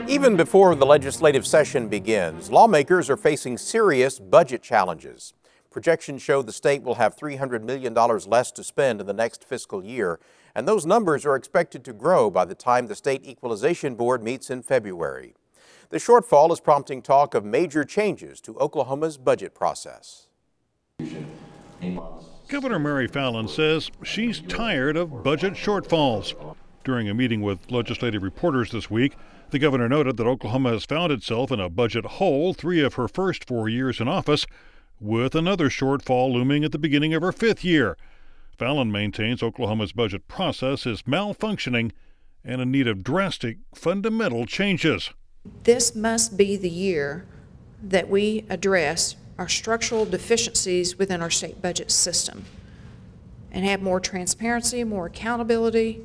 Even before the legislative session begins, lawmakers are facing serious budget challenges. Projections show the state will have $300 million less to spend in the next fiscal year, and those numbers are expected to grow by the time the State Equalization Board meets in February. The shortfall is prompting talk of major changes to Oklahoma's budget process. Governor Mary Fallin says she's tired of budget shortfalls. During a meeting with legislative reporters this week, the governor noted that Oklahoma has found itself in a budget hole 3 of her first 4 years in office, with another shortfall looming at the beginning of her 5th year. Fallin maintains Oklahoma's budget process is malfunctioning and in need of drastic, fundamental changes. This must be the year that we address our structural deficiencies within our state budget system and have more transparency, more accountability,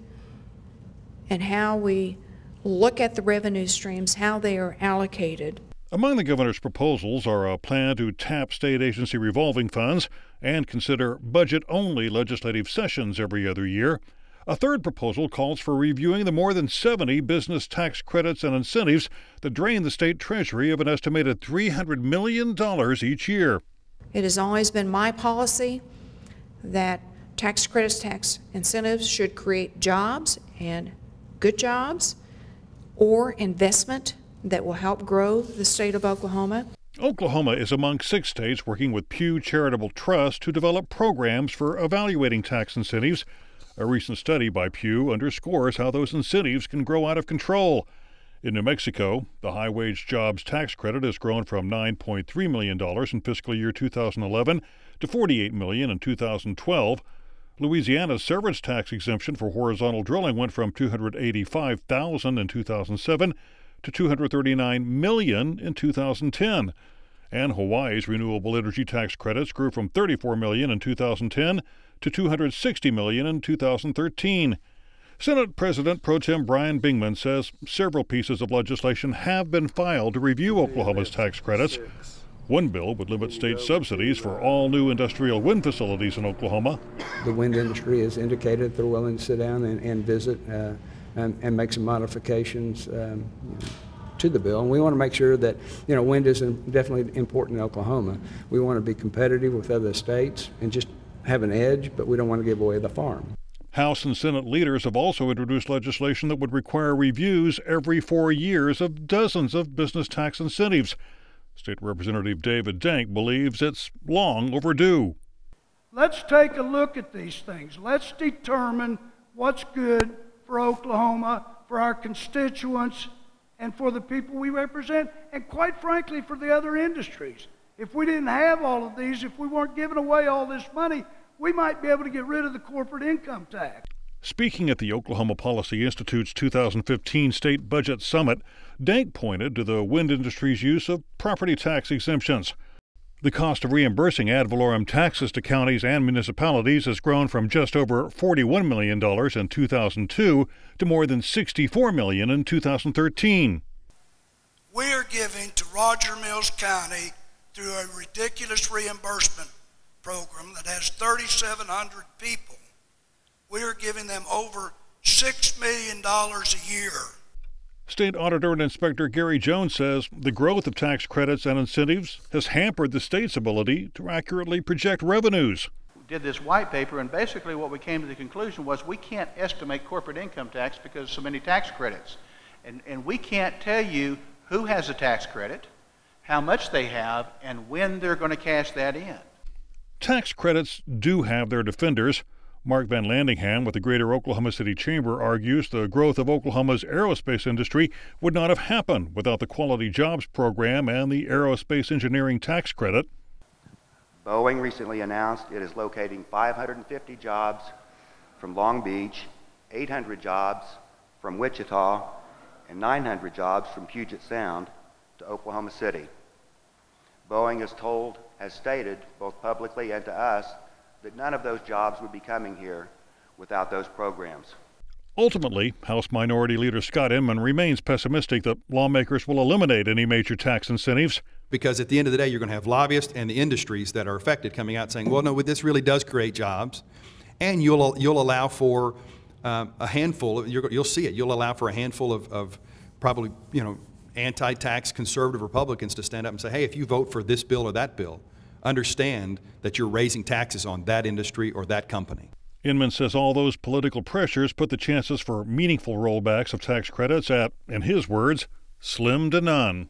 and how we look at the revenue streams, how they are allocated. Among the governor's proposals are a plan to tap state agency revolving funds and consider budget-only legislative sessions every other year. A third proposal calls for reviewing the more than 70 business tax credits and incentives that drain the state treasury of an estimated $300 million each year. It has always been my policy that tax credits, tax incentives should create jobs and good jobs or investment that will help grow the state of Oklahoma. Oklahoma is among 6 states working with Pew Charitable Trust to develop programs for evaluating tax incentives. A recent study by Pew underscores how those incentives can grow out of control. In New Mexico, the high-wage jobs tax credit has grown from $9.3 million in fiscal year 2011 to $48 million in 2012. Louisiana's severance tax exemption for horizontal drilling went from $285,000 in 2007 to $239 million in 2010. And Hawaii's renewable energy tax credits grew from $34 million in 2010 to $260 million in 2013. Senate President Pro Tem Brian Bingman says several pieces of legislation have been filed to review Oklahoma's tax credits. One bill would limit state subsidies for all new industrial wind facilities in Oklahoma. The wind industry has indicated they're willing to sit down and visit and make some modifications to the bill. And we want to make sure that, wind is definitely important in Oklahoma. We want to be competitive with other states and just have an edge, but we don't want to give away the farm. House and Senate leaders have also introduced legislation that would require reviews every 4 years of dozens of business tax incentives. State Representative David Dank believes it's long overdue. Let's take a look at these things. Let's determine what's good for Oklahoma, for our constituents, and for the people we represent, and quite frankly, for the other industries. If we didn't have all of these, if we weren't giving away all this money, we might be able to get rid of the corporate income tax. Speaking at the Oklahoma Policy Institute's 2015 State Budget Summit, Dank pointed to the wind industry's use of property tax exemptions. The cost of reimbursing ad valorem taxes to counties and municipalities has grown from just over $41 million in 2002 to more than $64 million in 2013. We are giving to Roger Mills County through a ridiculous reimbursement program that has 3,700 people. We are giving them over $6 million a year. State Auditor and Inspector Gary Jones says the growth of tax credits and incentives has hampered the state's ability to accurately project revenues. We did this white paper, and basically what we came to the conclusion was we can't estimate corporate income tax because so many tax credits. And we can't tell you who has a tax credit, how much they have, and when they're going to cash that in. Tax credits do have their defenders. Mark Van Landingham with the Greater Oklahoma City Chamber argues the growth of Oklahoma's aerospace industry would not have happened without the Quality Jobs Program and the Aerospace Engineering Tax Credit. Boeing recently announced it is locating 550 jobs from Long Beach, 800 jobs from Wichita, and 900 jobs from Puget Sound to Oklahoma City. Boeing has stated, both publicly and to us, that none of those jobs would be coming here without those programs. Ultimately, House Minority Leader Scott Inman remains pessimistic that lawmakers will eliminate any major tax incentives. Because at the end of the day, you're going to have lobbyists and the industries that are affected coming out saying, well, no, this really does create jobs. And you'll allow for a handful, you'll see it, you'll allow for a handful of probably, anti-tax conservative Republicans to stand up and say, hey, if you vote for this bill or that bill, understand that you're raising taxes on that industry or that company. Inman says all those political pressures put the chances for meaningful rollbacks of tax credits at, in his words, slim to none.